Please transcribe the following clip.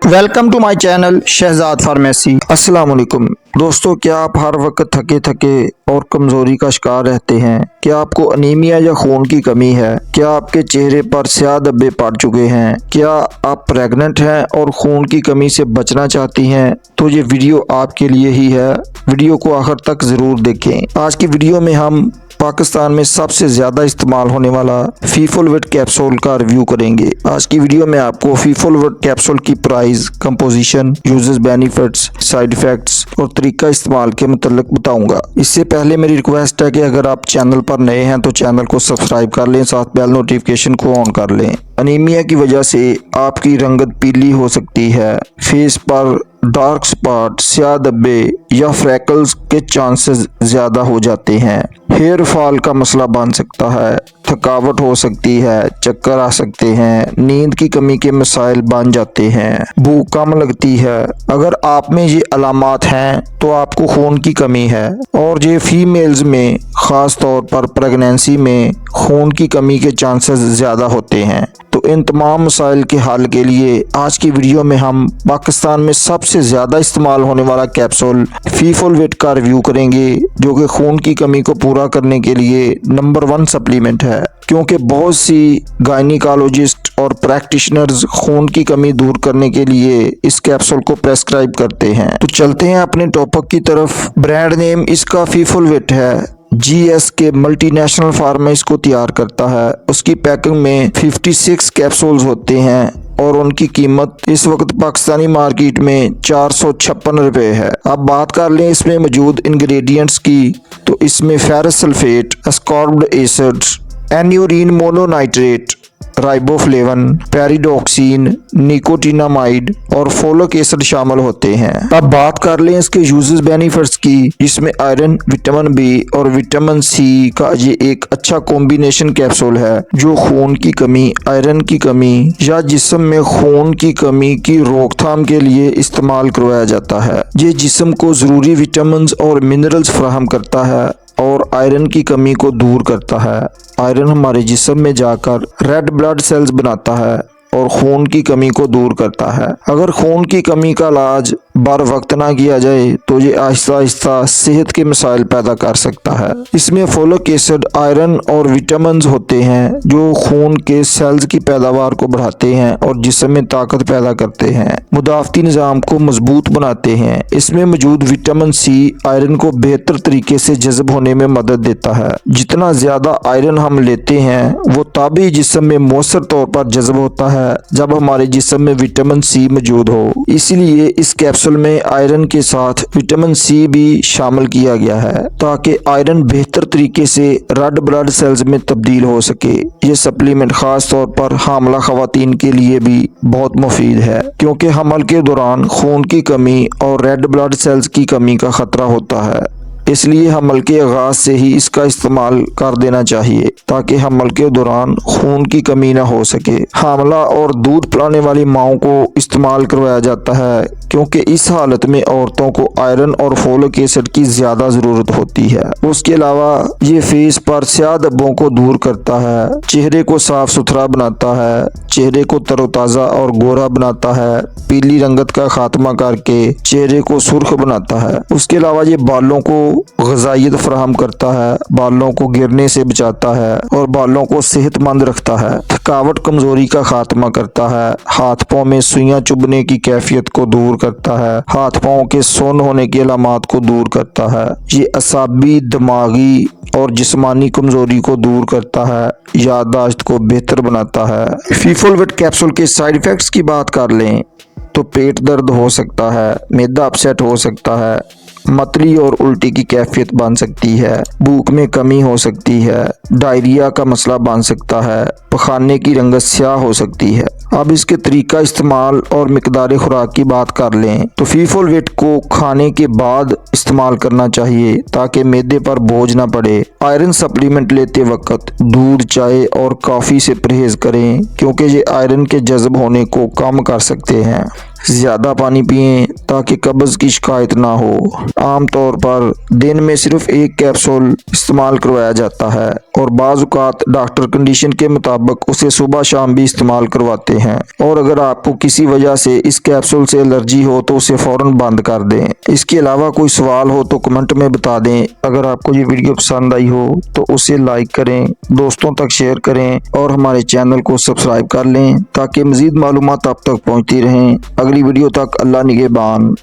Welcome to my channel Shahzad pharmacy. अस्सलाम वालेकुम दोस्तों, क्या आप हर वक्त थके थके और कमज़ोरी का शिकार रहते हैं? क्या आपको अनीमिया या खून की कमी है? क्या आपके चेहरे पर स्याह धब्बे पड़ चुके हैं? क्या आप प्रेग्नेंट हैं और खून की कमी से बचना चाहती हैं? तो ये वीडियो आपके लिए ही है। वीडियो को आखिर तक ज़रूर देखें। आज की वीडियो में हम पाकिस्तान में सबसे ज़्यादा इस्तेमाल होने वाला फीफोलवेट कैप्सूल का रिव्यू करेंगे। आज की वीडियो में आपको फीफोलवेट कैप्सूल की price, composition, uses, benefits, side effects और तरीका इस्तेमाल के मुतल्लिक बताऊंगा। इससे पहले मेरी रिक्वेस्ट है कि अगर आप चैनल पर नए हैं तो चैनल को सब्सक्राइब कर लें, साथ बेल नोटिफिकेशन को ऑन कर लें। अनीमिया की वजह से आपकी रंगत पीली हो सकती है, फेस पर डार्क स्पॉट, स्याह धब्बे या फ्रैकल्स के चांसेस ज़्यादा हो जाते हैं। हेयर फॉल का मसला बन सकता है, थकावट हो सकती है, चक्कर आ सकते हैं, नींद की कमी के मसाइल बन जाते हैं, भूख कम लगती है। अगर आप में ये अलामात हैं तो आपको खून की कमी है और ये फीमेल्स में ख़ास तौर पर प्रेगनेंसी में खून की कमी के चांसेस ज़्यादा होते हैं। तो इन तमाम मसाइल के हल के लिए आज की वीडियो में हम पाकिस्तान में सबसे ज़्यादा इस्तेमाल होने वाला कैप्सूल फीफोलवेट का रिव्यू करेंगे, जो कि खून की कमी को पूरा करने के लिए नंबर 1 सप्लीमेंट है। क्योंकि बहुत सी गायनिकोलॉजिस्ट और प्रैक्टिशनर्स खून की कमी दूर करने के लिए इस कैप्सूल को प्रेस्क्राइब करते हैं। तो चलते हैं अपने टॉपिक की तरफ। ब्रांड नेम इसका फीफोलवेट है। GSK मल्टीनेशनल फार्मा इसको तैयार करता है। उसकी पैकिंग में 56 कैप्सूल्स होते हैं और उनकी कीमत इस वक्त पाकिस्तानी मार्केट में 456 रुपये है। अब बात कर लें इसमें मौजूद इंग्रेडिएंट्स की, तो इसमें ferrous sulphate, ascorbic acids, aneurine mononitrate, riboflavin, pyridoxine, nicotinamide और फोलिक एसिड शामिल होते हैं। अब बात कर लें इसके यूजेस, बेनिफिट्स की, जिसमें आयरन, विटामिन बी और विटामिन सी का ये एक अच्छा कॉम्बिनेशन कैप्सूल है, जो खून की कमी, आयरन की कमी या जिस्म में खून की कमी की रोकथाम के लिए इस्तेमाल करवाया जाता है। ये जिस्म को जरूरी विटामिन और मिनरल्स फराहम करता है और आयरन की कमी को दूर करता है। आयरन हमारे जिस्म में जाकर रेड ब्लड सेल्स बनाता है और खून की कमी को दूर करता है। अगर खून की कमी का इलाज बर वक्त ना किया जाए तो ये आहिस्ता आहिस्ता सेहत के मसाइल पैदा कर सकता है। इसमें फोलिक एसिड, आयरन और विटामिन होते हैं जो खून के सेल्स की पैदावार को बढ़ाते हैं और जिस्म में ताकत पैदा करते हैं, मुदाफ़ती निज़ाम को मजबूत बनाते हैं। इसमें मौजूद विटामिन सी आयरन को बेहतर तरीके से जज़ब होने में मदद देता है। जितना ज़्यादा आयरन हम लेते हैं वो तभी जिस्म में मौसर तौर पर जज़ब होता है जब हमारे जिस्म में विटामिन सी मौजूद हो। इसीलिए इस कैप्सूल में आयरन के साथ विटामिन सी भी शामिल किया गया है ताकि आयरन बेहतर तरीके से रेड ब्लड सेल्स में तब्दील हो सके। ये सप्लीमेंट खास तौर पर हामला खवातीन के लिए भी बहुत मुफीद है, क्योंकि हमल के दौरान खून की कमी और रेड ब्लड सेल्स की कमी का खतरा होता है। इसलिए हमल के आगाज से ही इसका इस्तेमाल कर देना चाहिए ताकि हमल के दौरान खून की कमी ना हो सके। हामला और दूध पिलाने वाली माओं को इस्तेमाल करवाया जाता है, क्योंकि इस हालत में औरतों को आयरन और फोलिक एसिड की ज़्यादा ज़रूरत होती है। उसके अलावा ये फेस पर स्याह धब्बों को दूर करता है, चेहरे को साफ सुथरा बनाता है, चेहरे को तरोताज़ा और गोरा बनाता है, पीली रंगत का खात्मा करके चेहरे को सुर्ख बनाता है। उसके अलावा ये बालों को ग़िज़ाइयत फराहम करता है, बालों को गिरने से बचाता है और बालों को सेहतमंद रखता है। थकावट, कमजोरी का खात्मा करता है, हाथ पाँव में सुइयां चुभने की कैफियत को दूर करता है, हाथ पाँव के सुन्न होने की अलामात को दूर करता है। ये असाबी, दिमागी और जिस्मानी कमजोरी को दूर करता है, याददाश्त को बेहतर बनाता है। फीफोलवेट कैप्सूल के साइड इफेक्ट्स की बात कर लें तो पेट दर्द हो सकता है, मैदा अपसेट हो सकता है, मतली और उल्टी की कैफियत बन सकती है, भूख में कमी हो सकती है, डायरिया का मसला बन सकता है, पखाने की रंगत स्याह हो सकती है। अब इसके तरीका इस्तेमाल और मिकदार खुराक की बात कर लें तो फीफोलवेट को खाने के बाद इस्तेमाल करना चाहिए ताकि मैदे पर बोझ ना पड़े। आयरन सप्लीमेंट लेते वक्त दूध, चाय और कॉफ़ी से परहेज करें, क्योंकि ये आयरन के जज़ब होने को कम कर सकते हैं। ज़्यादा पानी पिएं ताकि कब्ज़ की शिकायत ना हो। आमतौर पर दिन में सिर्फ एक कैप्सूल इस्तेमाल करवाया जाता है और बाज़ औक़ात डॉक्टर कंडीशन के मुताबिक उसे सुबह शाम भी इस्तेमाल करवाते हैं। और अगर आपको किसी वजह से इस कैप्सूल से एलर्जी हो तो उसे फ़ौरन बंद कर दें। इसके अलावा कोई सवाल हो तो कमेंट में बता दें। अगर आपको ये वीडियो पसंद आई हो तो उसे लाइक करें, दोस्तों तक शेयर करें और हमारे चैनल को सब्सक्राइब कर लें ताकि मज़ीद मालूमात आप तक पहुँचती रहें। अगली वीडियो तक अल्लाह निगहबान।